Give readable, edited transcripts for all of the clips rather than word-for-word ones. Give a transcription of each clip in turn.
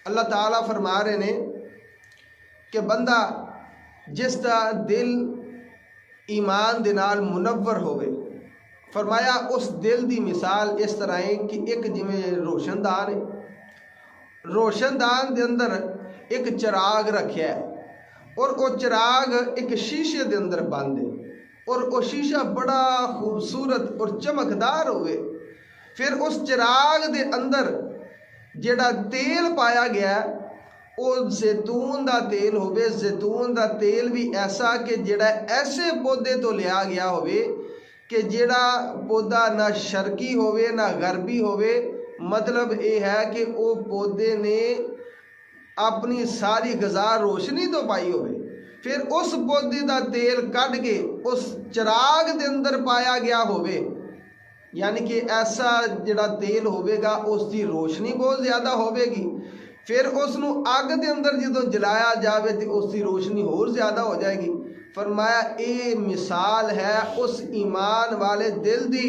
اللہ تعالیٰ فرما رہے نے کہ بندہ جس دا دل ایمان دے نال منور ہوئے، فرمایا اس دل دی مثال اس طرح ہے کہ ایک جویں روشن دان ہے، روشن دان دے اندر ایک چراغ رکھیا ہے اور وہ چراغ ایک شیشے دے اندر بند ہے، اور وہ شیشہ بڑا خوبصورت اور چمکدار ہوئے، پھر اس چراغ دے اندر جڑا تیل پایا گیا ہے وہ زیتون دا تیل ہوئے، زیتون دا تیل بھی ایسا کہ جڑا ایسے پودے تو لیا گیا ہوئے کہ جڑا پودا نہ شرقی ہوئے نہ غربی ہوئے، مطلب یہ ہے کہ وہ پودے نے اپنی ساری غذا روشنی تو پائی ہوئے، پھر اس پودے دا تیل کٹ کے اس چراغ دے اندر پایا گیا ہوئے، یعنی کہ ایسا جڑا تیل ہوئے گا اس دی روشنی بہت زیادہ ہوئے گی، پھر اس نو آگ دے اندر جدوں جلایا جاوے تو اس دی روشنی اور زیادہ ہو جائے گی۔ فرمایا اے مثال ہے اس ایمان والے دل دی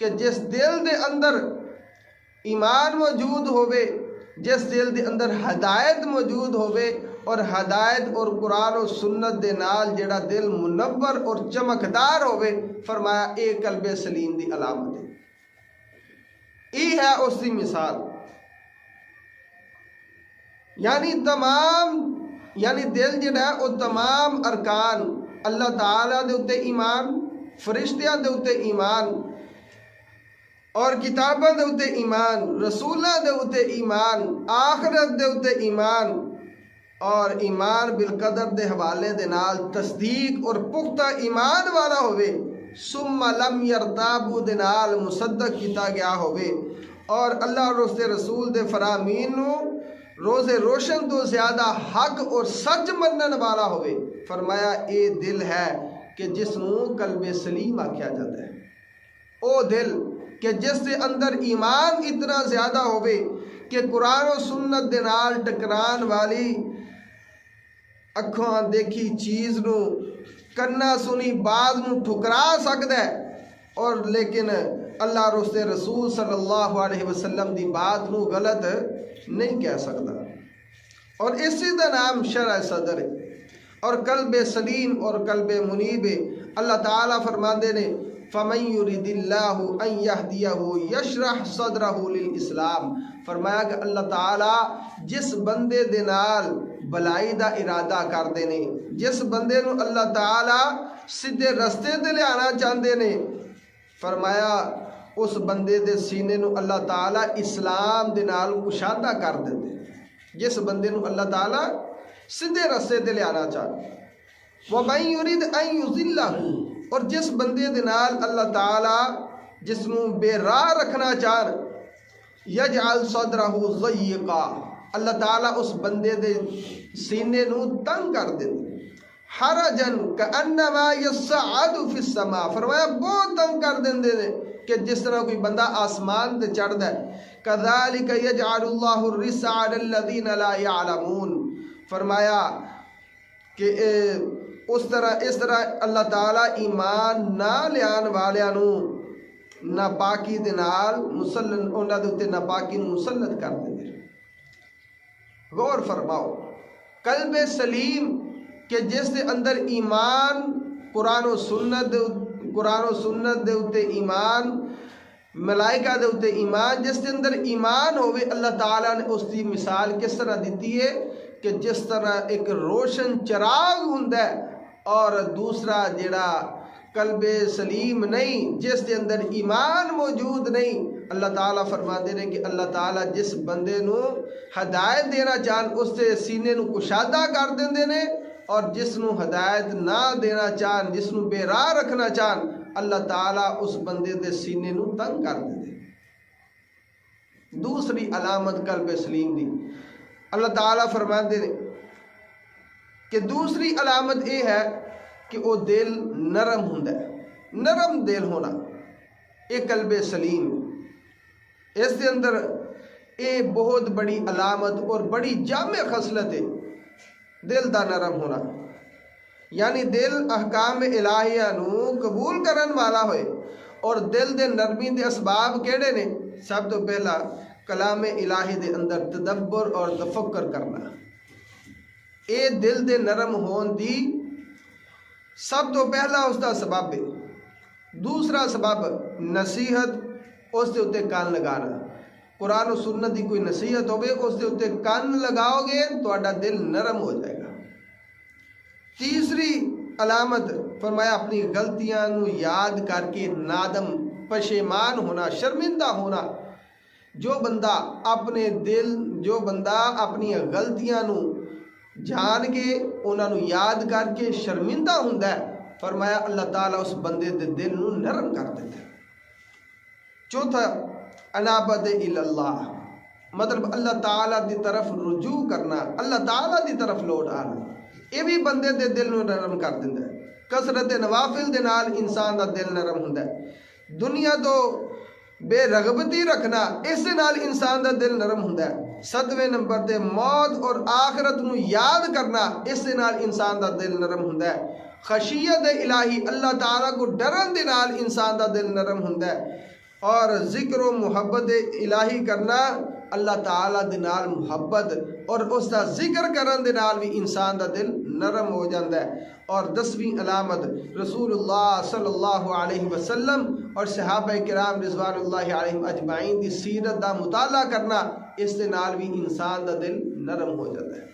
کہ جس دل دے اندر ایمان موجود ہوئے، جس دل دے اندر ہدایت موجود ہوئے، اور ہدایت اور قرآن و سنت دے نال جڑا دل منور اور چمکدار ہوئے، فرمایا اے قلب سلیم دی علامت ہے، ای ہے اس دی مثال۔ یعنی دل جڑا ہے وہ تمام ارکان، اللہ تعالیٰ دے اتے ایمان، فرشتیاں دے اتے ایمان، اور کتاباں دے اتے ایمان، رسولاں دے اتے ایمان، آخرت دے اتے ایمان، اور ایمان بالقدر دے حوالے دے نال تصدیق اور پختہ ایمان والا ہوئے، ثم لم یرتابو دے نال مصدق کیتا گیا ہوئے، اور اللہ اور اس دے رسول دے فرامین نو روز روشن تو زیادہ حق اور سچ منن والا ہوئے۔ فرمایا اے دل ہے کہ جس نو قلب سلیم آکھیا جاتا ہے، او دل کہ جس دے اندر ایمان اتنا زیادہ ہوئے کہ قرآن و سنت دے نال ٹکران والی اکھاں دیکھی چیز نو، کنا سنی باز نو ٹھکرا سکتا ہے، اور لیکن اللہ اور اس دے رسول صلی اللہ علیہ وسلم دی بات نو غلط نہیں کہہ سکتا، اور اسی دا نام شرع صدر ہے اور قلب سلیم اور قلب منیب ہے۔ اللہ تعالیٰ فرماندے نے فَمَن يُرِدِ اللَّهُ أَن يَهْدِيَهُ يَشْرَحْ صَدْرَهُ لِلْإِسْلَامِ، فرمایا کہ اللہ تعالیٰ جس بندے دے نال بلائی دا ارادہ کر دینے، جس بندے نو اللہ تعالیٰ سیدھے رستے تے لے آنا چاہندے نے، فرمایا اس بندے دے سینے نو اللہ تعالیٰ اسلام دے نال کشادہ کر دیندے، جس بندے نو اللہ تعالیٰ سیدھے رستے تے لے آنا چاہندے۔ وَمَن يُرِدْ أَن يُضِلَّهُ، اور جس بندے دے نال اللہ تعالیٰ جس نو بے راہ رکھنا چاہ، یجعل صدرہ ضیقا، اللہ تعالیٰ اس بندے دے سینے نو تنگ کر دے، حرجن کانما یصعد فی السماء، فرمایا بہت تنگ کر دیندے نے کہ جس طرح کوئی بندہ آسمان تے چڑھدا ہے۔ کذالک یجعل اللہ الرجس علی الذین لا یعلمون، فرمایا کہ اس طرح اللہ تعالیٰ ایمان نہ لیان والیاں نو ناپاکی دے نال انہاں دے اوتے ناپاکی نو مسلط کر دیندے۔ غور فرماؤ، قلب سلیم کہ جس دے اندر ایمان، قرآن و سنت دے اتے ایمان، ملائکہ دے اتے ایمان، جس دے اندر ایمان ہوئے، اللہ تعالیٰ نے اس دی مثال کس طرح دیتی ہے کہ جس طرح ایک روشن چراغ ہوندا ہے، اور دوسرا جڑا قلب سلیم نہیں، جس دے اندر ایمان موجود نہیں، اللہ تعالیٰ فرماتے ہیں کہ اللہ تعالیٰ جس بندے نو ہدایت دینا چاہن اس دے سینے نو کشادہ کر دیندے نے، اور جس نو ہدایت نہ دینا چاہن، جس نو بے راہ رکھنا چاہن، اللہ تعالیٰ اس بندے دے سینے نو تنگ کر دیندے۔ دوسری علامت قلب سلیم دی اللہ تعالیٰ فرماتے ہیں کہ دوسری علامت یہ ہے کہ وہ دل نرم ہوندا ہے، نرم دل ہونا، یہ قلب سلیم، اس دے اندر یہ بہت بڑی علامت اور بڑی جامع خصلت ہے، دل دا نرم ہونا، یعنی دل احکام الہیہ نو قبول کرن والا ہوئے۔ اور دل دے نرمی دے اسباب کیڑے نے؟ سب تو پہلا کلام الہی دے اندر تدبر اور تفکر کرنا، اے دل دے نرم ہون دی سب تو پہلا اس دا سبب ہے۔ دوسرا سبب نصیحت، اس دے اتے کان لگانا۔ قرآن و سنت دی کوئی نصیحت ہوئے اس دے اتے کان لگاؤ گے تو دل نرم ہو جائے گا۔ تیسری علامت فرمایا اپنی غلطیاں نو یاد کر کے نادم، پشیمان ہونا، شرمندہ ہونا۔ جو بندہ اپنی غلطیاں نو جان کے انہاں نو یاد کر کے شرمندہ ہوندا ہے، فرمایا اللہ تعالیٰ اس بندے دے دل نو نرم کر دیتا ہے۔ چوتھا انابت اللہ، مطلب اللہ تعالیٰ دی طرف رجوع کرنا، اللہ تعالیٰ دی طرف لوٹ آنا، یہ بھی بندے دے دل نو نرم کر دیتا ہے۔ کثرت نوافل دے نال انسان دا دل نرم ہوندا ہے۔ دنیا تو بے رغبتی رکھنا، اس دے نال انسان دا دل نرم ہوندا ہے۔ 7ویں نمبر تے موت اور آخرت نو یاد کرنا، اس دے نال انسان دا دل نرم ہوندا ہے۔ خشیت الہی، اللہ تعالیٰ کو ڈرن دے نال انسان دا دل نرم ہوندا ہے۔ اور ذکر و محبت الہی کرنا، اللہ تعالیٰ دے نال محبت اور اس دا ذکر کرن دے نال بھی انسان دا دل نرم ہو جاندہ ہے۔ اور 10ویں علامت رسول اللہ صلی اللہ علیہ وسلم اور صحابہ کرام رضوان اللہ علیہم اجمعین دی سیرت دا مطالعہ کرنا، اس دے نال بھی انسان دا دل نرم ہو جاتا ہے۔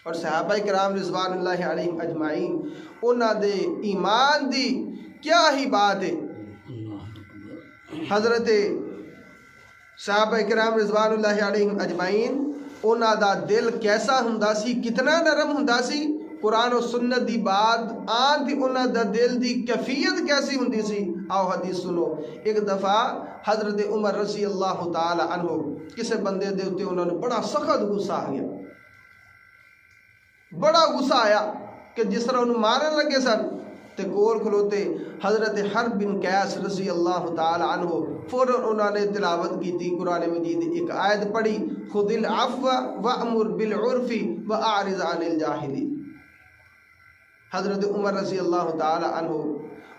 اور صحابہ کرام رضوان اللہ علیہم اجمعین انہاں دے ایمان دی کیا ہی بات ہے۔ حضرت صحابہ کرام رضوان اللہ علیہم اجمعین انہاں دا دل کیسا ہوندا سی، کتنا نرم ہوندا سی۔ قرآن و سنت دی بات آن تھی، انہاں دا دل دی کیفیت کیسی ہوندی سی۔ آؤ حدیث سنو۔ ایک دفعہ حضرت عمر رضی اللہ تعالی عنہ کسے بندے دے ہوتے انہوں نے بڑا سخت غصہ آ گیا، بڑا غصہ آیا کہ جس طرح انہوں مارن لگے سن تے کول کھلوتے حضرت حرب بن قیس رضی اللہ تعالی عنہ فوراً انہوں نے تلاوت کی تھی قرآن مجید ایک آیت پڑھی، خذ العفو وامر بالعرف واعرض عن الجاہلین۔ حضرت عمر رضی اللہ تعالی عنہ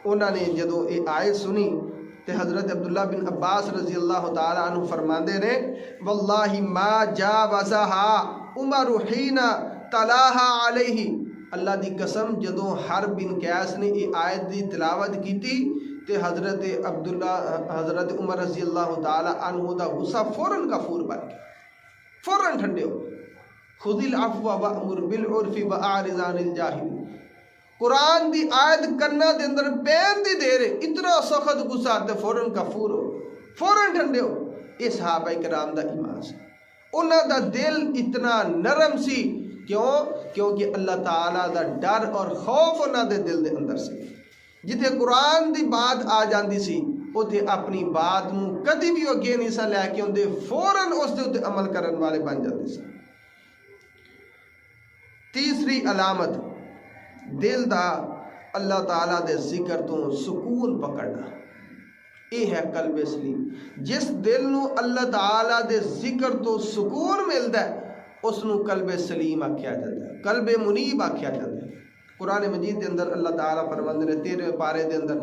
انہوں نے جدو یہ آیت سنی تے حضرت عبداللہ بن عباس رضی اللہ تعالی عنہ فرماندے نے واللہ ما جاوزها عمر حین تلاہا علیہ، اللہ دی قسم جدو حرب بن قیس نے یہ آیت دی تلاوت کی تھی تے حضرت عمر رضی اللہ تعالی عنہ دا غصہ فوراً کا فور بن گیا، فوراً ٹھنڈے ہو۔ خذ العفو وامر بالعرف واعرض عن الجاہلین، قرآن دی آیت کرنا دے اندر پین دی دے رہے، اتنا سخت غصہ آتے فوراً کفور ہو، فوراً ٹھنڈے ہو۔ یہ صحابہ کرام دا ایمان سی، انہاں دا دل اتنا نرم سی، کیوں؟ کیونکہ اللہ تعالیٰ دا ڈر اور خوف انہاں دے دل دے اندر سی۔ جتھے قرآن دی بات آ جاندی سی اتھے اپنی بات نو کدی بھی اگے نہیں سا لے کے ہوندے، فوراً اس دے اتے عمل کرن والے بن جاندے سی۔ تیسری علامت دل دا اللہ تعالیٰ دے ذکر تو سکون پکڑنا، یہ ہے قلب سلیم۔ جس دل نو اللہ تعالیٰ دے ذکر تو سکون ملتا ہے اس نو قلب سلیم آکھیا جاتا ہے، قلب منیب آکھیا جاتا ہے۔ قرآن مجید دے اندر اللہ تعالیٰ فرماندے نے 13 پارے دے اندر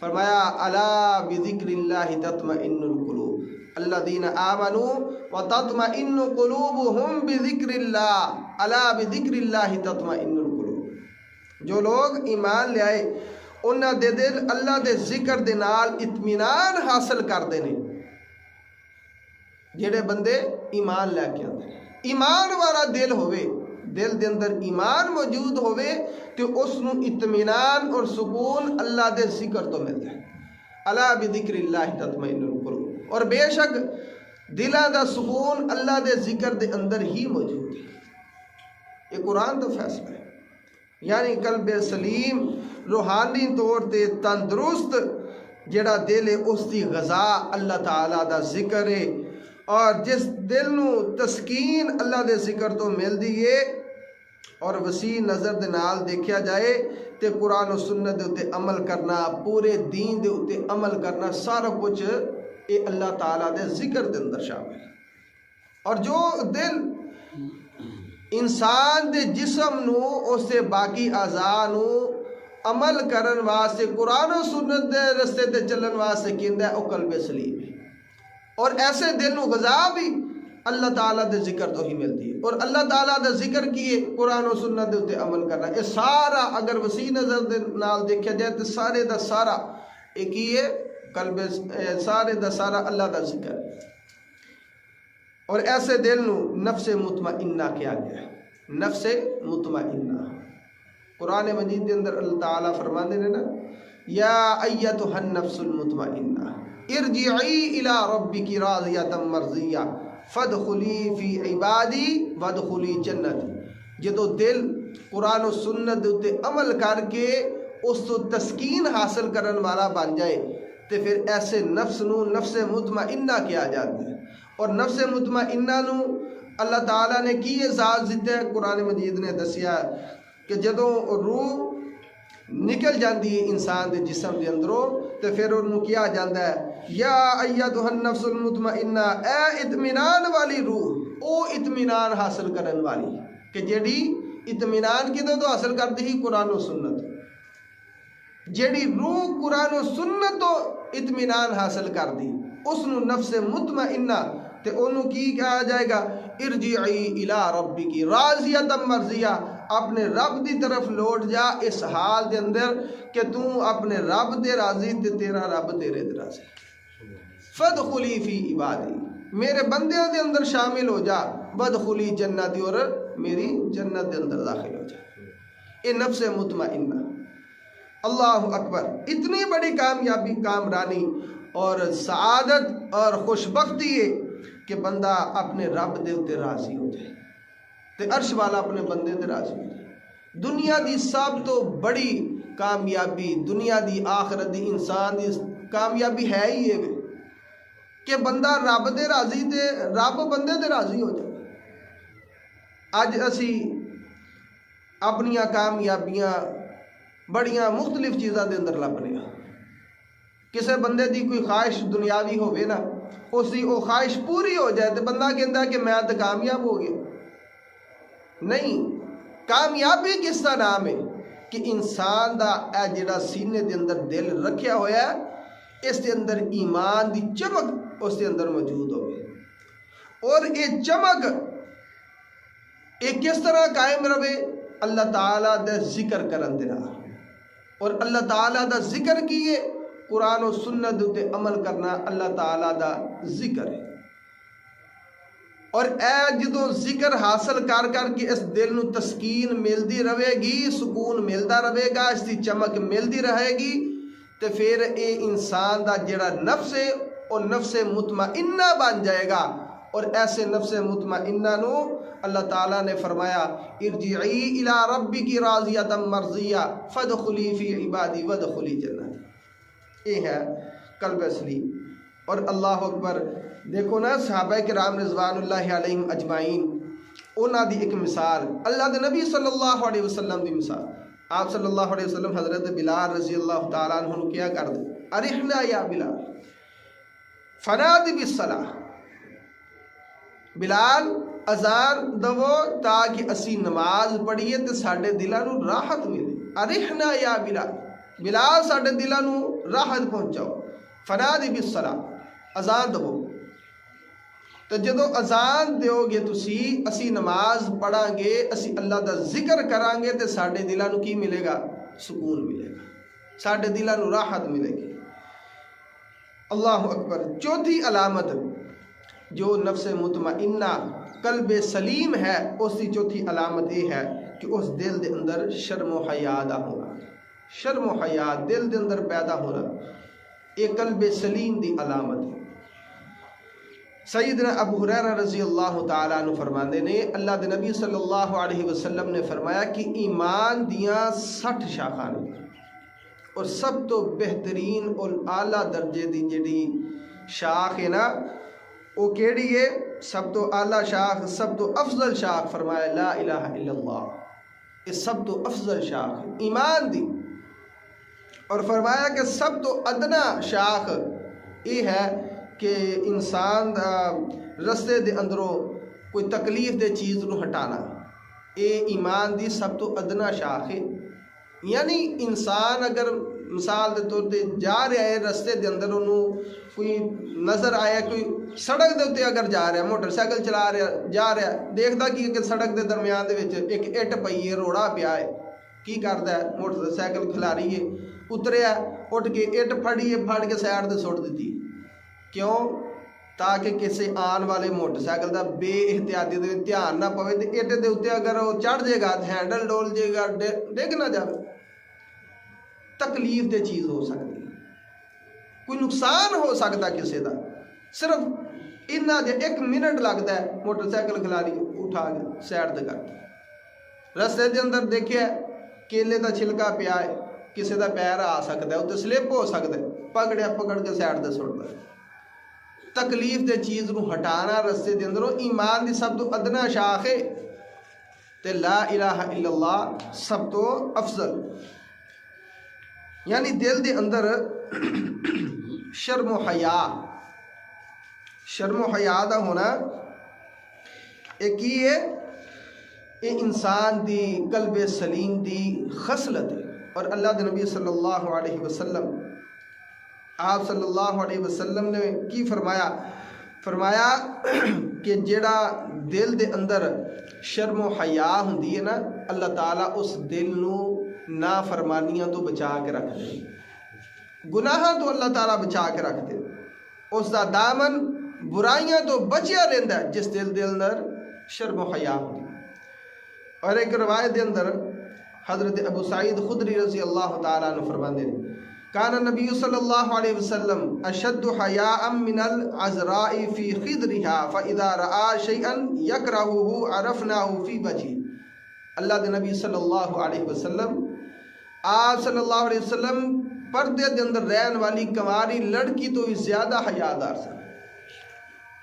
فرمایا الا بذکر اللہ تطمئن القلوب الذین آمنوا وتطمئن قلوبهم بذکر اللہ الا بذکر اللہ تطمئن القلوب، جو لوگ ایمان لے آئے انہاں دے دل اللہ دے ذکر دے نال اطمینان حاصل کر دینے۔ جڑے بندے ایمان لے کے آتے، ایمان والا دل ہوئے، دل دے اندر ایمان موجود ہوئے تو اس نو اطمینان اور سکون اللہ دے ذکر تو ملتا ہے۔ الا بذکر اللہ تطمئن القلوب، اور بے شک دلاں دا سکون اللہ دے ذکر دے اندر ہی موجود ہے۔ یہ قرآن دا فیصلہ ہے، یعنی قلب سلیم روحانی طور تے تندرست جڑا دل ہے اس دی غذا اللہ تعالیٰ دا ذکر ہے۔ اور جس دل نو تسکین اللہ دے ذکر تو مل دیئے اور وسیع نظر دے نال دیکھیا جائے تے قرآن و سنت دے اتے عمل کرنا، پورے دین دے اتے عمل کرنا، سارا کچھ اے اللہ تعالیٰ دے ذکر دے اندر شامل ہے۔ اور جو دل انسان دے جسم نو اس سے باقی اعضاء نو عمل کرن واسطے قرآن و سنت دے رستے تے چلن واسطے کیندا ہے او قلب سلیم ہے۔ اور ایسے دل نو غذا بھی اللہ تعالیٰ دے ذکر تو ہی ملتی ہے. اور اللہ تعالیٰ دے ذکر کیے قرآن و سنت دے اتے عمل کرنا. یہ سارا اگر وسیع نظر دے نال دیکھا جائے تو سارے دا سارا ایک ہی ہے قلب سارے دا سارا اللہ دا ذکر. اور ایسے دل نو نفس مطمئنہ کیا گیا ہے. نفس مطمئنہ قرآن مجید کے اندر اللہ تعالیٰ فرماتے ہیں نا یا ایتھا النفس المطمئنہ ارجعی الی ربک راضیۃ مرضیہ فادخلی فی عبادی وادخلی جنتی. جدو دل قرآن و سنت دے عمل کر کے اس تو تسکین حاصل کرن والا بن جائے تو پھر ایسے نفس نو نفس مطمئنہ کیا جاتا ہے. اور نفس مطمئنہ نو اللہ تعالیٰ نے کی اعزاز دیتا ہے. قرآن مجید نے دسیا کہ جدو روح نکل جاندی ہے انسان دے جسم دے اندروں تو پھر انہوں کیا جاندہ ہے یا ایتھا النفس المطمئنہ اے اطمینان والی روح او اطمینان حاصل کرن والی کہ جیڑی اطمینان کی تو حاصل کرتی ہی قرآن و سنت. جیڑی روح قرآن و سنت تو اطمینان حاصل کر دی اس نو نفس مطمئنہ تے انہوں کی کہا جائے گا ارجعی الی ربک راضیۃ مرضیہ. اپنے رب دی طرف لوٹ جا اس حال دے اندر کہ تو اپنے رب دے راضی تے تیرا رب تیرے دے راضی. فادخلی فی عبادی میرے بندیاں دے اندر شامل ہو جا وادخلی جنتی اور میری جنت دے اندر داخل ہو جا. اے نفس مطمئنہ. اللہ اکبر. اتنی بڑی کامیابی کامرانی اور سعادت اور خوشبختی ہے کہ بندہ اپنے رب دے اتے راضی ہو جائے تے عرش والا اپنے بندے تے راضی ہو جائے. دنیا دی سب تو بڑی کامیابی دنیا دی آخرت دی انسان دی کامیابی ہے ہی ہے کہ بندہ رب دے راضی تے رب بندے تے راضی ہو جائے. اج اسی اپنیاں کامیابیاں بڑیاں مختلف چیزاں دے اندر لبنے ہاں. کسے بندے دی کوئی خواہش دنیاوی ہوئے نا اس دی وہ خواہش پوری ہو جائے تو بندہ کہتا ہے کہ میں تو کامیاب ہو گیا. نہیں، کامیابی کس کا نام ہے کہ انسان دا اے جڑا سینے دے اندر دل رکھیا ہویا ہے اس دے اندر ایمان دی چمک اس دے اندر موجود ہوئے. اور یہ چمک یہ کس طرح قائم رہے اللہ تعالیٰ دا ذکر کرن دے رہا. اور اللہ تعالیٰ دا ذکر کیے قرآن و سنت تے عمل کرنا اللہ تعالیٰ دا ذکر ہے. اور اے جدو ذکر حاصل کر کے اس دل نو تسکین ملتی رہے گی سکون ملتا رہے گا اس دی چمک ملتی رہے گی تو پھر اے انسان دا جڑا نفس ہے وہ نفس مطمئنہ بن جائے گا. اور ایسے نفس مطمئنہ نو اللہ تعالیٰ نے فرمایا ارجعی الی ربک راضیۃ مرضیہ فادخلی فی عبادی وادخلی جنتی. یہ ہے قلب سلیم. اور اللہ اکبر. دیکھو نا صحابہ کرام رضوان اللہ علیہم اجمعین انہاں دی ایک مثال اللہ دے نبی صلی اللہ علیہ وسلم دی مثال. آپ صلی اللہ علیہ وسلم حضرت بلال رضی اللہ تعالیٰ عنہ کیا کر دے ارحنا یا بلال فنادی بالصلاۃ. بلال اذان دو تاکہ اسی نماز پڑھیے تے ساڈے دلاں نو راحت ملے. ارحنا یا بلال بلال ساڈے دلاں نو راحت پہنچاؤ. فنادی بالصلاۃ اذان دو. تو جدو اذان دیو گے تسی اسی نماز پڑھاں گے اسی اللہ دا ذکر کران گے تے ساڈے دلاں نو کی ملے گا سکون ملے گا ساڈے دلاں نو راحت ملے گی. اللہ اکبر. چوتھی علامت جو نفس مطمئنہ قلب سلیم ہے اس کی چوتھی علامت یہ ہے کہ اس دل دے اندر شرم و حیا دا ہونا. شرم و حیا دل دے اندر پیدا ہونا یہ قلب سلیم دی علامت ہے. سیدنا ابو ہریرہ رضی اللہ تعالیٰ عنہ فرماندے نے اللہ دے نبی صلی اللہ علیہ وسلم نے فرمایا کہ ایمان دیاں 60 شاخاں نے اور سب تو بہترین اور اعلیٰ درجے دی جڑی شاخ ہے نا وہ کیڑی ہے سب تو اعلیٰ شاخ سب تو افضل شاخ فرمایا لا الہ الا اللہ. یہ سب تو افضل شاخ ایمان دی. اور فرمایا کہ سب تو ادنا شاخ یہ ہے کہ انسان رستے دے اندروں کوئی تکلیف دے چیز نو ہٹانا. اے ایمان دی سب تو ادنا شاخ ہے. یعنی انسان اگر مثال دے طور تے جا رہا ہے رستے دے اندر انہوں کوئی نظر آیا کوئی سڑک دے اتنے اگر جا رہا موٹر سائیکل چلا رہا جا رہا دیکھتا کہ سڑک دے درمیان دے وچ ایک اٹ پئی ہے روڑا پیا ہے کی کرتا ہے موٹر سائیکل کھلاری ہے اتریا اٹھ کے اٹ پھڑی ہے پھڑ کے سائڈ تے سٹ دیتی کیوں تاکہ کسی آن والے موٹر سائیکل دا بے احتیاطی دے دھیان نہ پوے تے اٹ دے اتنے اگر وہ چڑھ جائے گا ہینڈل ڈول جائے گا ڈگ نہ جائے تکلیف دے چیز ہو سکتی کوئی نقصان ہو سکتا کسی دا صرف اتنا جے 1 منٹ لگتا ہے موٹر سائیکل کھلاری اٹھا کے سائڈ تے کرتا رستے دے اندر دیکھیا کیلے دا چھلکا پیا ہے کسی دا پیر آ سکتا ہے اتنے سلپ ہو سکتا ہے پکڑیا پکڑ کے سائڈ تے سٹتا ہے تکلیف دے چیز نو ہٹانا رستے دے اندروں ایمان دی سب تو ادنا شاخ ہے تے لا الہ الا اللہ سب تو افضل یعنی دل دے اندر شرم و حیا دا ہونا ایک ہی ہے یہ انسان دی قلب سلیم دی خصلت ہے اور اللہ دے نبی صلی اللہ علیہ وسلم آپ صلی اللہ علیہ وسلم نے کی فرمایا کہ جیڑا دل دے اندر شرم و حیا ہوندی ہے نا اللہ تعالیٰ اس دل نو نافرمانیاں تو بچا کے رکھ دے گناہاں تو اللہ تعالیٰ بچا کے رکھ دے اس دا دامن برائیاں تو بچیا رہندا ہے جس دل دے اندر شرم و حیا ہوندی اور ایک روایت دے اندر حضرت ابو سعید خدری رضی اللہ تعالیٰ عنہ فرماندے ہیں کان النبی صلی اللہ علیہ وسلم اشد حیاء من العذراء فی خدرها فاذا رأى شیئا یکرہه عرفناه فی وجهه اللہ دے نبی صلی اللہ علیہ وسلم آپ صلی اللہ علیہ وسلم پردے دے اندر رہن والی کماری لڑکی تو بھی زیادہ حیادار سن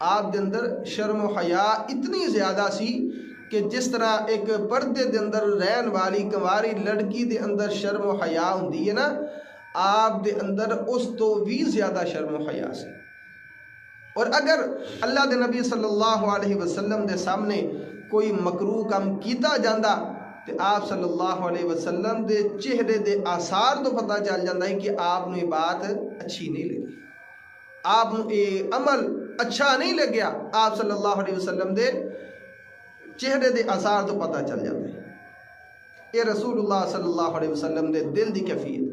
آپ دے اندر شرم و حیا اتنی زیادہ سی کہ جس طرح ایک پردے دے اندر رہن والی کماری لڑکی دے اندر شرم و حیا ہوندی ہے نا آپ دے اندر اس تو بھی زیادہ شرم و حیا سی اور اگر اللہ دے نبی صلی اللہ علیہ وسلم دے سامنے کوئی مکروہ کام کیتا جاندہ تو آپ صلی اللہ علیہ وسلم دے چہرے دے آثار تو پتہ چل جاندہ ہے کہ آپ نے بات اچھی نہیں لگی آپ نے عمل اچھا نہیں لگیا آپ صلی اللہ علیہ وسلم دے چہرے دے آثار تو پتہ چل جاندہ ہے یہ رسول اللہ صلی اللہ علیہ وسلم دے دل دی کیفیت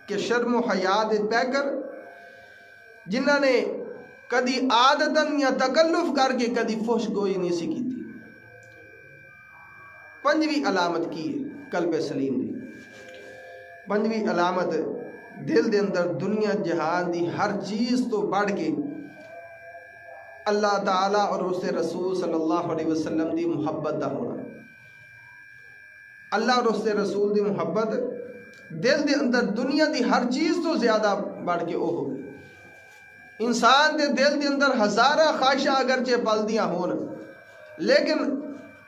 کہ شرم و حیا دے پیکر جنہاں نے کدی عادتاً یا تکلف کر کے کدی فحش گوئی نہیں سی کی تھی پنجویں علامت کی ہے قلب سلیم دی پنجویں علامت دل دے اندر دنیا جہان دی ہر چیز تو بڑھ کے اللہ تعالیٰ اور اس رسول صلی اللہ علیہ وسلم دی محبت دا ہونا اللہ اور اس رسول دی محبت دل دے اندر دنیا دی ہر چیز تو زیادہ بڑھ کے او ہو انسان دے دل دے اندر ہزارہ خواہشاں اگرچہ پل دیاں ہون لیکن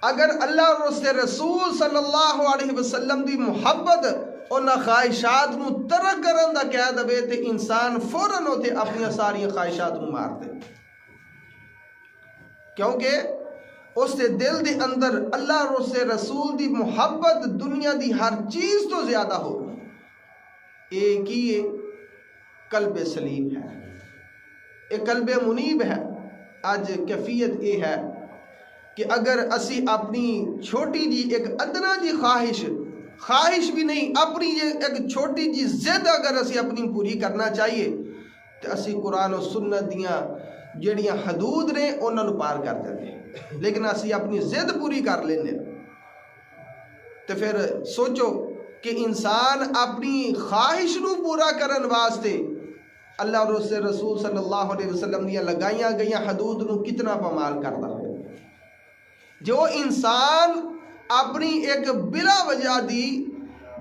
اگر اللہ اور اس رسول صلی اللہ علیہ وسلم دی محبت اور خواہشات نو ترک کرن دا کہہ دے تے انسان فوراً ہوتے اپنی ساری خواہشات نو مار دے کیونکہ اس دے دل دے اندر اللہ اور اس رسول دی محبت دنیا دی ہر چیز تو زیادہ ہو ایک ہی قلب سلیم ہے ایک قلب منیب ہے آج کیفیت یہ ہے کہ اگر اسی اپنی چھوٹی جی ایک ادنا جی خواہش بھی نہیں اپنی یہ ایک چھوٹی جی ضد اگر اسی اپنی پوری کرنا چاہیے تو اسی قرآن و سنت دیاں جڑیاں حدود نے انہوں نے پار کر دیتے ہیں لیکن اسی اپنی ضد پوری کر لینے تو پھر سوچو کہ انسان اپنی خواہش نو پورا کرن واسطے اللہ اور اس رسول صلی اللہ علیہ وسلم دیا لگائیاں گئیاں حدود نو کتنا پامال کرتا ہے جو انسان اپنی ایک بلا وجہ دی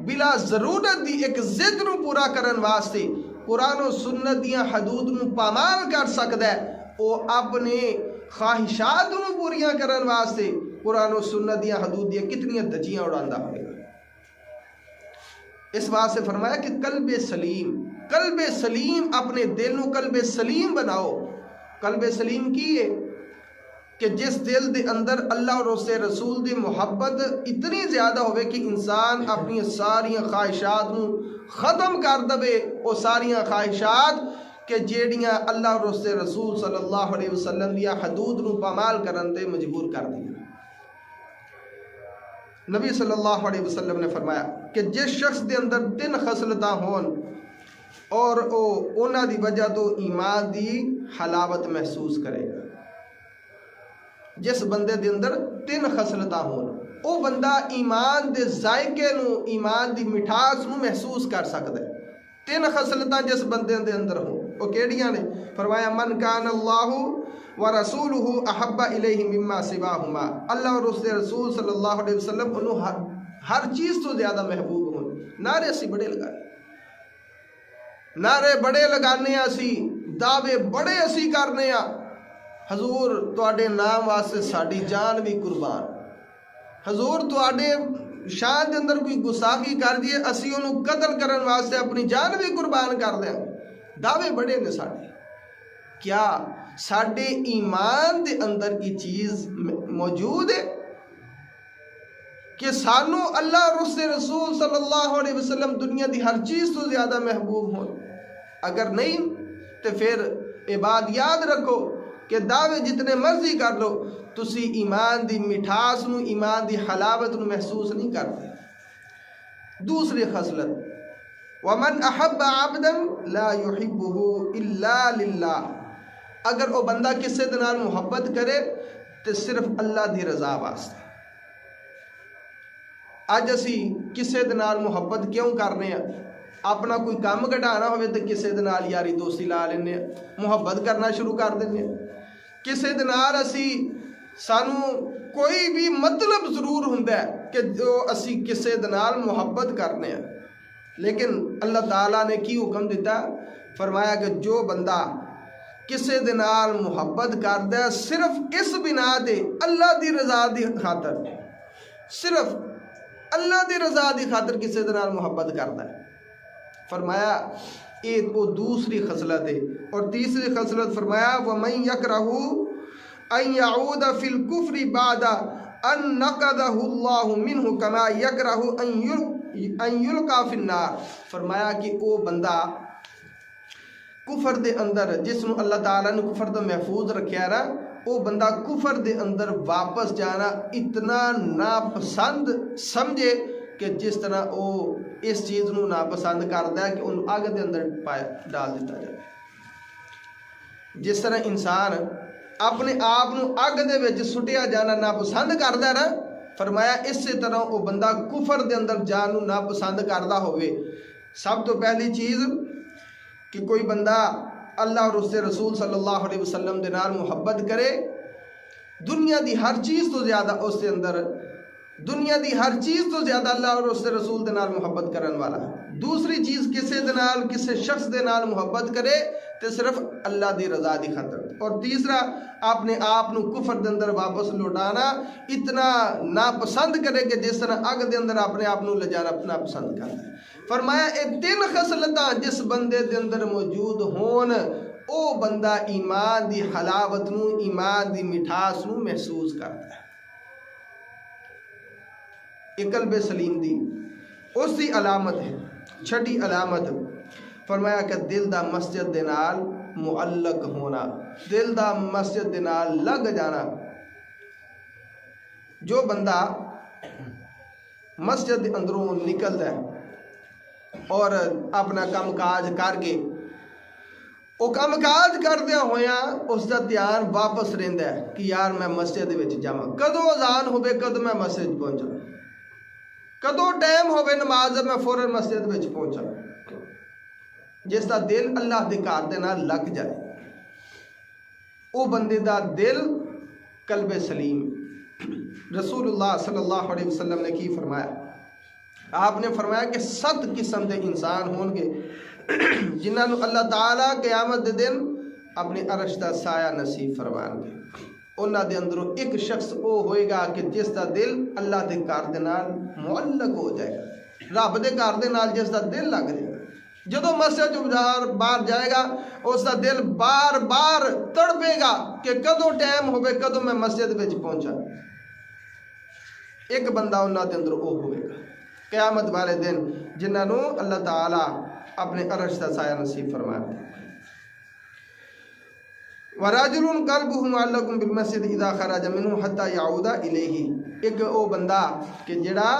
بلا ضرورت دی ایک ضد نو پورا کرن واسطے قرآن و سنت دیاں حدود نو پامال کر سکتا ہے وہ اپنے خواہشات نو پوریاں کرن واسطے قرآن و سنت دیاں حدود دیاں کتنی دجیاں اڑاندہ ہوئے گا اس بات سے فرمایا کہ قلب سلیم اپنے دل نو قلب سلیم بناؤ قلب سلیم کی ہے کہ جس دل دے اندر اللہ اور اس رسول دی محبت اتنی زیادہ ہوئے کہ انسان اپنی ساری خواہشات نو ختم کر دے وہ ساری خواہشات کہ جیڑیاں اللہ اور اس دے رسول صلی اللہ علیہ وسلم دیا حدود نو پامال کرن تے مجبور کر دیا۔ نبی صلی اللہ علیہ وسلم نے فرمایا کہ جس شخص دے اندر 3 خصلتاں ہون اور اونا دی وجہ تو ایمان دی حلاوت محسوس کرے گا، جس بندے دے اندر 3 خصلتاں ہون او بندہ ایمان دے ذائقے نو، ایمان دی مٹھاس نو محسوس کر سکتا ہے۔ 3 خصلتاں جس بندے دے اندر ہوں وہ کیڑیاں نے؟ فرمایا من کان اللہ ورسولہ احب الیہ مما سواہما، اللہ اور اس دے رسول صلی اللہ علیہ وسلم انہوں ہر چیز تو زیادہ محبوب ہوں۔ نعرے اسی بڑے لگانے، نعرے بڑے لگانے اسی، دعوے بڑے اسی کرنے ہاں، حضور تواڈے نام واسطے ساڈی جان بھی قربان، حضور تواڈے شان دے اندر کوئی گستاخی کر دیے اسی انہوں قتل کرن واسطے اپنی جان بھی قربان کر دیں۔ دعوے بڑے نے ساڈے، کیا ساڈے ایمان دے اندر کی چیز موجود ہے کہ سانو اللہ اور اس رسول صلی اللہ علیہ وسلم دنیا دی ہر چیز تو زیادہ محبوب ہوں؟ اگر نہیں تو پھر یہ بات یاد رکھو کہ دعوے جتنے مرضی کر لو تسی ایمان دی مٹھاس نو، ایمان دی حلاوت نو محسوس نہیں کرتے۔ دوسری خصلت وَمَنْ أَحَبَّ عَبْدًا لَا يُحِبُّهُ إِلَّا لِلَّهِ، اگر وہ بندہ کسے دے نال محبت کرے تو صرف اللہ دی رضا واسطے۔ اج اسی کسے دے نال محبت کیوں کرنے ہیں؟ اپنا کوئی کام گھٹانا ہوئے تو کسے دے نال یاری دوستی لا لینے ہیں، محبت کرنا شروع کر دینے ہیں۔ کسے دے نال اسی سانو کوئی بھی مطلب ضرور ہوندا ہے کہ جو اسی کسے دے نال محبت کرنے ہیں، لیکن اللہ تعالیٰ نے کی حکم دیتا؟ فرمایا کہ جو بندہ کسے دے نال محبت کردا ہے صرف اس بنا دے اللہ دی رضا دی خاطر، صرف اللہ دی رضا دی خاطر کسے دے نال محبت کردا ہے، فرمایا ایک وہ دوسری خصلت ہے۔ اور تیسری خصلت فرمایا وَمَن يَكْرَهُ أَن يَعُودَ فِي الْكُفْرِ بَعْدَ أَن نَقَضَهُ اللَّهُ مِنْهُ كَمَا يَكْرَهُ أَن يُلْقَى فِي النَّارِ، فرمایا کہ وہ بندہ کفر دے اندر جس نو اللہ تعالیٰ نے کفر تو محفوظ رکھیا ہے نا، وہ بندہ کفر دے اندر واپس جانا اتنا ناپسند سمجھے کہ جس طرح وہ اس چیز نو ناپسند کرتا ہے کہ ان آگ دے اندر ڈال دیتا جائے۔ جس طرح انسان اپنے آپ نو آگ دے وچ سٹیا جانا ناپسند کرتا ہے نا، فرمایا اس سے طرح وہ بندہ کفر دے اندر جان نو ناپسند کرتا ہوئے۔ سب تو پہلی چیز کہ کوئی بندہ اللہ اور اس رسول صلی اللہ علیہ وسلم دے نال محبت کرے، دنیا دی ہر چیز تو زیادہ اس دے اندر، دنیا دی ہر چیز تو زیادہ اللہ اور اس رسول دے نال محبت کرن والا ہے۔ دوسری چیز کسے دے نال، کسے شخص دے نال محبت کرے تو صرف اللہ دی رضا دی خاطر۔ اور تیسرا اپنے آپ نو کفر دے اندر واپس لوٹانا اتنا ناپسند کرے کہ جس طرح اگ دے اندر اپنے آپ نو لے جانا ناپسند کرتا ہے۔ فرمایا اے 3 خصلتاں جس بندے دے اندر موجود ہون او بندہ ایمان دی حلاوت نو، ایمان دی مٹھاس نو محسوس کرتا ہے۔ ایک قلب سلیم دی اس دی علامت ہے، چھٹی علامت فرمایا کہ دل دا مسجد دے نال معلق ہونا، دل دا مسجد دے نال لگ جانا۔ جو بندہ مسجد دے اندروں نکلدا ہے اور اپنا کام کاج کر کے وہ کام کاج کردیا ہویا اس دا دھیان واپس رہندا ہے کہ یار میں مسجد وچ جاواں، کدوں اذان ہوے کدوں میں مسجد پہنچاں، کدوں ٹائم ہوے نماز میں فوراً مسجد وچ پہنچاں۔ جس دا دل اللہ دے گھر دے نال لگ جائے او بندے دا دل قلب سلیم۔ رسول اللہ صلی اللہ علیہ وسلم نے کی فرمایا؟ آپ نے فرمایا کہ 7 قسم دے انسان ہون گے جنہاں نو اللہ تعالیٰ قیامت دے دن اپنی عرش دا سایہ نصیب فرمان گے۔ انہاں دے اندروں ایک شخص او ہوئے گا کہ جس دا دل اللہ دے گھر دے نال معلق ہو جائے گا، رب دے گھر دے نال جس دا دل لگ جائے گا۔ جدو مسجد باہر جائے گا اس دا دل بار بار تڑپے گا کہ کدوں ٹائم ہوئے کدوں میں مسجد وچ پہنچا۔ ایک بندہ انہاں دے اندر او ہوئے گا قیامت والے دن جنہاں نو اللہ تعالیٰ اپنے عرش دا سایہ نصیب فرمائے۔ وَرَجُلٌ قَلْبُهُ مُعَلَّقٌ بِالْمَسْجِدِ إِذَا خَرَجَ مِنْهُ حَتَّى يَعُودَ إِلَيْهِ، ایک وہ بندہ کہ جڑا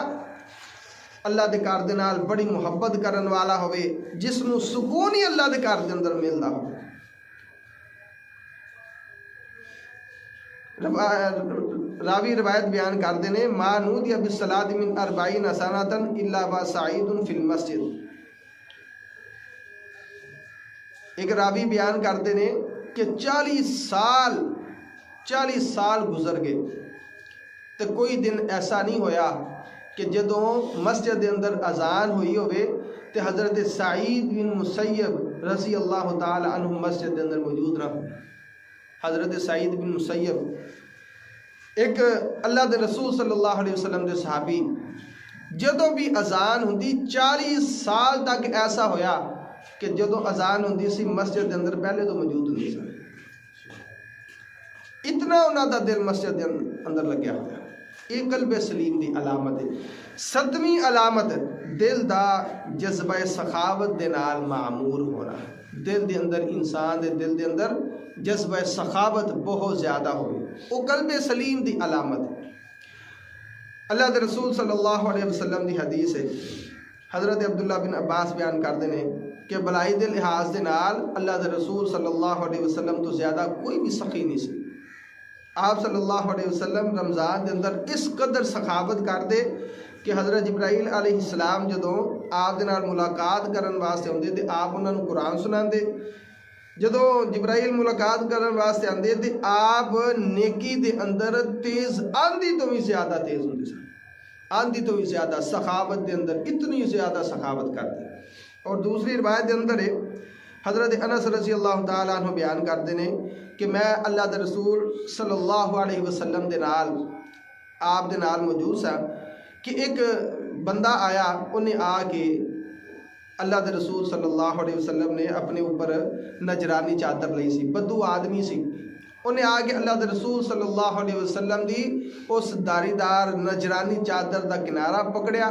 اللہ دے گھر دے نال بڑی محبت کرن والا ہوئے، جس نو سکون ہی اللہ دے گھر دے اندر ملدا ہو۔ راوی روایت بیان کردے نے ما نودی بالصلاۃ من 40 سنۃ الا وسعید فی المسجد، ایک راوی بیان کرتے نے کہ 40 سال گزر گئے تو کوئی دن ایسا نہیں ہویا کہ جدوں مسجد دے اندر اذان ہوئی ہوئے تو حضرت سعید بن مسیب رضی اللہ تعالی عنہ مسجد دے اندر موجود رہا۔ حضرت سعید بن مسیب ایک اللہ دے رسول صلی اللہ علیہ وسلم دے صحابی، جدوں بھی اذان ہوندی 40 سال تک ایسا ہویا کہ جدوں اذان ہوندی سی مسجد دے اندر پہلے تو موجود نہیں سن، اتنا انہاں دا دل مسجد دے اندر لگیا ہوا۔ یہ قلب سلیم دی علامت ہے۔ 7ویں علامت دل دا جذبہ سخاوت دے نال معمور ہونا، دل دے اندر انسان دے دل دے اندر جذبہ سخاوت بہت زیادہ ہوئی، وہ قلب سلیم دی علامت ہے۔ اللہ دے رسول صلی اللہ علیہ وسلم دی حدیث ہے، حضرت عبداللہ بن عباس بیان کردے نے کہ بلائی دے لحاظ دے نال اللہ دے رسول صلی اللہ علیہ وسلم تو زیادہ کوئی بھی سخی نہیں سی۔ آپ صلی اللہ علیہ وسلم رمضان دے اندر اس قدر سخاوت کردے کہ حضرت جبرائیل علیہ السلام جدوں آپ دے نال ملاقات کرن واسطے ہوندے تے آپ انہاں نوں قرآن سناندے، جدوں جبرائیل ملاقات کرن واسطے آندے تے آپ نیکی دے اندر تیز آندھی تو بھی زیادہ تیز ہوندے سن، آندھی تو بھی زیادہ سخاوت دے اندر اتنی زیادہ سخاوت کردے۔ اور دوسری روایت دے اندر ہے حضرت انس رضی اللہ تعالیٰ عنہ بیان کردے نے کہ میں اللہ دے رسول صلی اللہ علیہ وسلم دے نال آپ دے نال موجود سا کہ ایک بندہ آیا، انہیں آ کے اللہ دے رسول صلی اللہ علیہ وسلم نے اپنے اوپر نجرانی چادر لئی سی، بدو آدمی سی، انہیں آ کے اللہ دے رسول صلی اللہ علیہ وسلم دی اس داری دار نجرانی چادر دا کنارہ پکڑیا،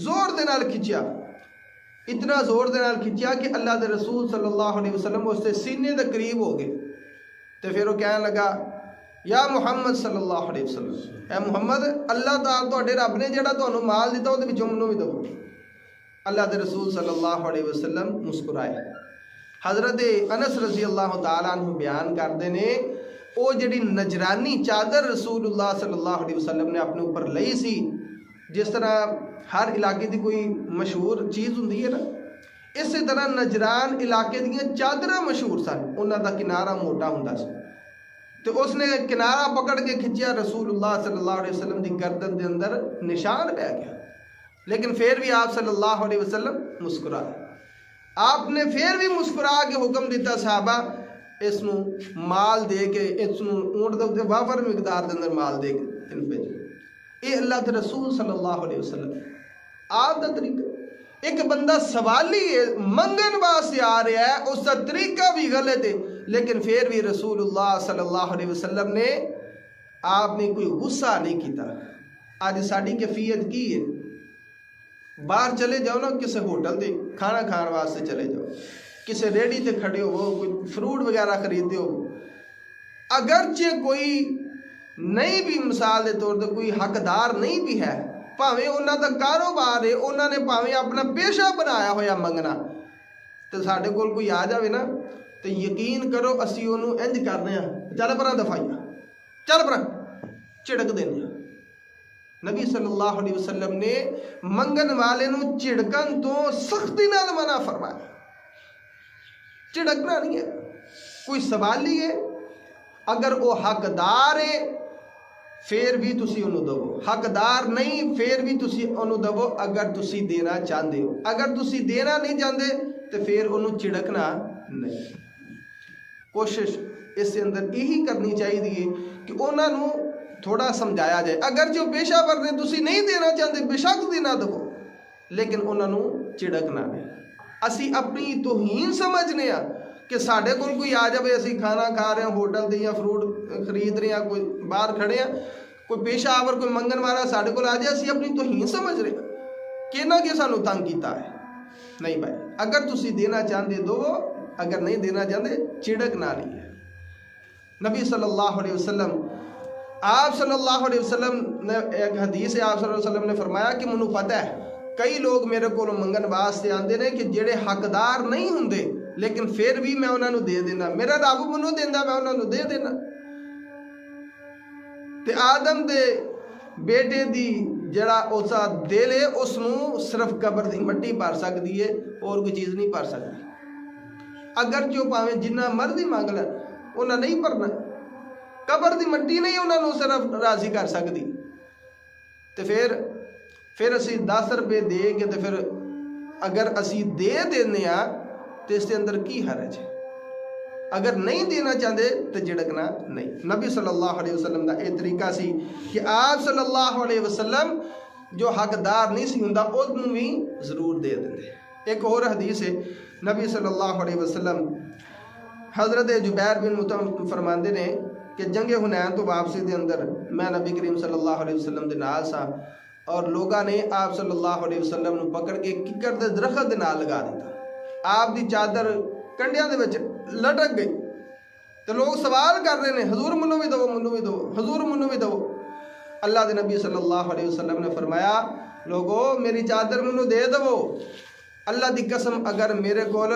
زور دے نال کھچیا، اتنا زور دے نال کھچیا کہ اللہ دے رسول صلی اللہ علیہ وسلم اس سے سینے دے قریب ہو گئے۔ تو پھر وہ کہنے لگا یا محمد صلی اللہ علیہ وسلم، اے محمد اللہ تعالیٰ تواڈے رب نے جڑا تانوں مال دیتا وہ وچوں مینوں بھی دو۔ اللہ دے رسول صلی اللہ علیہ وسلم مسکرائے۔ حضرت انس رضی اللہ تعالیٰ عنہ بیان کردے نے وہ جڑی نجرانی چادر رسول اللہ صلی اللہ علیہ وسلم نے اپنے اوپر لئی سی، جس طرح ہر علاقے دی کوئی مشہور چیز ہوندی ہے نا، اسی طرح نجران علاقے دیاں چادراں مشہور سن، انہاں دا کنارہ موٹا ہوندا سی، تو اس نے کنارہ پکڑ کے کھچیا، رسول اللہ صلی اللہ علیہ وسلم دی گردن دے اندر نشان پہ گیا، لیکن پھر بھی آپ صلی اللہ علیہ وسلم مسکرائے۔ آپ نے پھر بھی مسکرا کے حکم دیتا صحابہ اس نو مال دے کے، اس نو اونٹ دے وافر مقدار دے اندر مال دے کے ان بھیجو۔ اے اللہ کے رسول صلی اللہ علیہ وسلم آپ دا طریقہ، ایک بندہ سوالی ہے، منگن واسطے آ رہا ہے، اس کا طریقہ بھی غلط ہے، لیکن پھر بھی رسول اللہ صلی اللہ علیہ وسلم نے آپ نے کوئی غصہ نہیں کیتا۔ آج ساڑی کیفیت کی ہے، باہر چلے جاؤ نا، کسی ہوٹل تے کھانا کھان واسطے چلے جاؤ، کسی ریڈی تے کھڑے ہو، کوئی فروٹ وغیرہ خریدتے ہو، اگرچہ کوئی نہیں بھی مثال دے طور تے کوئی حقدار نہیں بھی ہے، پاویں انہاں دا کاروبار ہے، انہاں نے پاویں اپنا پیشہ بنایا ہویا منگنا، تو ساڈے کول کوئی آ جاوے نا تو یقین کرو اسی انہوں انج کرنے ہیں، چل پرا دفاعیہ، چل پرا چڑک دینے۔ نبی صلی اللہ علیہ وسلم نے منگن والے نو چڑکن تو سختی نال منع فرمایا، چڑکنا نہیں ہے۔ کوئی سوالی ہے، اگر وہ حقدار ہے پھر بھی تسی انہوں دو، حقدار نہیں پھر بھی تسی انہوں دو، اگر تسی دینا چاہتے ہو، اگر تسی دینا نہیں چاہتے تو پھر انہوں چڑکنا نہیں۔ کوشش اس سے اندر یہی کرنی چاہیے کہ انہوں نے تھوڑا سمجھایا جائے، اگر جو پیشہ ور نے تسی نہیں دینا چاہتے بے شک دینا دو، لیکن انہوں نے چڑکنا نہیں۔ اسی اپنی توہین سمجھنے ہیں کہ ساڑھے کوئی آ جائے، اسی کھانا کھا رہے ہیں ہوٹل دے یا فروٹ خرید رہے ہیں، کوئی باہر کھڑے ہیں، کوئی پیشہ آور کوئی منگن والا ساڑھے کو آ جائے، اسی اپنی توہین سمجھ رہے ہیں کہ نہ کہ سانو تنگ کیتا ہے۔ نہیں بھائی، اگر تسی دینا چاہتے دو، اگر نہیں دینا چاہتے چڑکنا نہیں ہے۔ نبی صلی اللہ علیہ وسلم آپ صلی اللہ علیہ وسلم نے ایک حدیث ہے، آپ صلی اللہ علیہ وسلم نے فرمایا کہ مجھے پتہ ہے کئی لوگ میرے کو منگن واسطے آندے نے کہ جڑے حقدار نہیں ہوندے لیکن پھر بھی میں انہوں نے دے دینا، میرا رب منو دینا میں انہوں نے دے دینا۔ تے آدم دے بیٹے دی جڑا اسا دل ہے اس نو صرف قبر دی مٹی بھر سکتی ہے، اور کوئی چیز نہیں بھر سکتی۔ اگر جو پاویں جنہ مرضی مانگ لیں انہاں نہیں بھرنا، قبر دی مٹی نہیں انہوں نے صرف راضی کر سکتی۔ تو پھر اسی 10 روپے دے کے تو پھر اگر اسی دے دینے تو اس کے اندر کی حرج ہے؟ اگر نہیں دینا چاہتے تو جھڑکنا نہیں۔ نبی صلی اللہ علیہ وسلم کا یہ طریقہ سی کہ آپ صلی اللہ علیہ وسلم جو حقدار نہیں سی ہوندا اس نوں بھی ضرور دے دیندے۔ ایک اور حدیث ہے، نبی صلی اللہ علیہ وسلم حضرت جبیر بن مطعم فرماندے نے کہ جنگ حنین تو واپسی دے اندر میں نبی کریم صلی اللہ علیہ وسلم دے نال سا، اور لوگاں نے آپ صلی اللہ علیہ وسلم نو پکڑ کے ککر دے درخت دے نال لگا دیتا، آپ دی چادر کنڈیاں دے وچ لٹک گئی۔ تو لوگ سوال کر رہے ہیں حضور منو بھی دو، منو بھی دو، حضور منو بھی دو۔ اللہ دے نبی صلی اللہ علیہ وسلم نے فرمایا لوگو میری چادر منو دے دو، اللہ دی قسم اگر میرے کول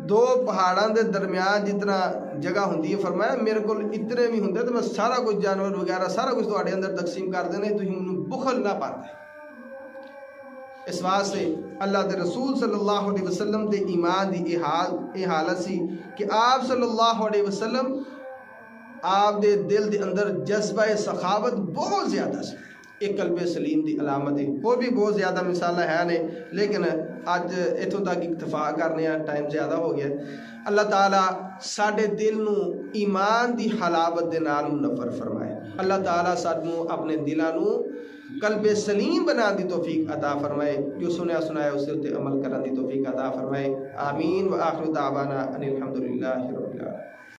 2 پہاڑاں دے درمیان جتنا جگہ ہوندی ہے، فرمایا میرے کو اتنے بھی ہوندے تو میں سارا کچھ جانور وغیرہ سارا کچھ تواڈے اندر تقسیم کر دینے، تسی انہوں بخل نہ پاتے۔ اس واسطے اللہ دے رسول صلی اللہ علیہ وسلم دے ایمان دی اے حالت سی کہ آپ صلی اللہ علیہ وسلم آپ دے دل دے اندر جذبہ سخاوت بہت زیادہ سی۔ ایک قلب سلیم دی علامت ہے، وہ بھی بہت زیادہ مثالیں ہیں نے، لیکن اج اتوں تک اکتفا کرنے ٹائم زیادہ ہو گیا۔ اللہ تعالیٰ ساڈے دل نو ایمان دی حلاوت دے نال منور فرمائے۔ اللہ تعالیٰ سانوں اپنے دلاں نو قلب سلیم بنا دی توفیق عطا فرمائے، جو سنیا سنایا اسے تے عمل کرن دی توفیق عطا فرمائے۔ آمین۔ وآخر دعوانا ان الحمدللہ رب العالمین۔